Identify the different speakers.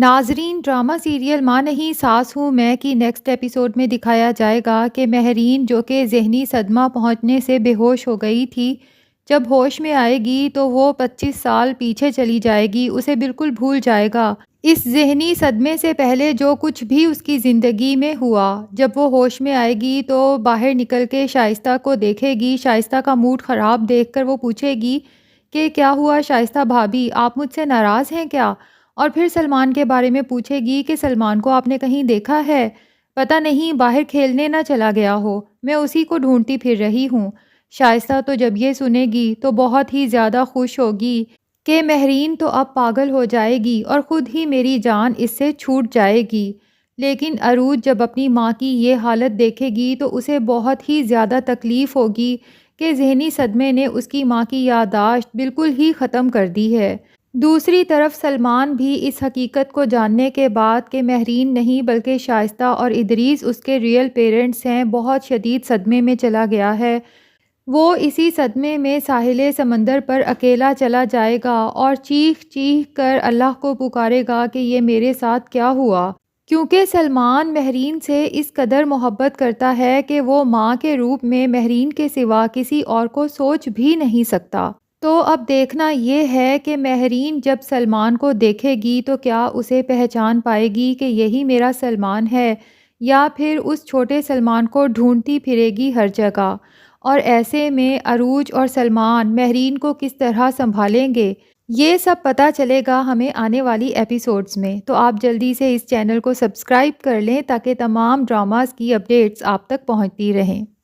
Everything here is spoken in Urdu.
Speaker 1: ناظرین، ڈرامہ سیریل ماں نہیں ساس ہوں میں کی نیکسٹ ایپیسوڈ میں دکھایا جائے گا کہ مہرین جو کہ ذہنی صدمہ پہنچنے سے بے ہوش ہو گئی تھی، جب ہوش میں آئے گی تو وہ 25 سال پیچھے چلی جائے گی، اسے بالکل بھول جائے گا اس ذہنی صدمے سے پہلے جو کچھ بھی اس کی زندگی میں ہوا۔ جب وہ ہوش میں آئے گی تو باہر نکل کے شائستہ کو دیکھے گی، شائستہ کا موڈ خراب دیکھ کر وہ پوچھے گی کہ کیا ہوا شائستہ بھابی، آپ مجھ سے ناراض ہیں کیا؟ اور پھر سلمان کے بارے میں پوچھے گی کہ سلمان کو آپ نے کہیں دیکھا ہے؟ پتہ نہیں باہر کھیلنے نہ چلا گیا ہو، میں اسی کو ڈھونڈتی پھر رہی ہوں۔ شائستہ تو جب یہ سنے گی تو بہت ہی زیادہ خوش ہوگی کہ مہرین تو اب پاگل ہو جائے گی اور خود ہی میری جان اس سے چھوٹ جائے گی۔ لیکن عروج جب اپنی ماں کی یہ حالت دیکھے گی تو اسے بہت ہی زیادہ تکلیف ہوگی کہ ذہنی صدمے نے اس کی ماں کی یادداشت بالکل ہی ختم کر دی ہے۔ دوسری طرف سلمان بھی اس حقیقت کو جاننے کے بعد کہ مہرین نہیں بلکہ شائستہ اور ادریس اس کے ریئل پیرنٹس ہیں، بہت شدید صدمے میں چلا گیا ہے۔ وہ اسی صدمے میں ساحل سمندر پر اکیلا چلا جائے گا اور چیخ چیخ کر اللہ کو پکارے گا کہ یہ میرے ساتھ کیا ہوا، کیونکہ سلمان مہرین سے اس قدر محبت کرتا ہے کہ وہ ماں کے روپ میں مہرین کے سوا کسی اور کو سوچ بھی نہیں سکتا۔ تو اب دیکھنا یہ ہے کہ مہرین جب سلمان کو دیکھے گی تو کیا اسے پہچان پائے گی کہ یہی میرا سلمان ہے، یا پھر اس چھوٹے سلمان کو ڈھونڈتی پھرے گی ہر جگہ۔ اور ایسے میں عروج اور سلمان مہرین کو کس طرح سنبھالیں گے، یہ سب پتہ چلے گا ہمیں آنے والی ایپیسوڈز میں۔ تو آپ جلدی سے اس چینل کو سبسکرائب کر لیں تاکہ تمام ڈراماز کی اپڈیٹس آپ تک پہنچتی رہیں۔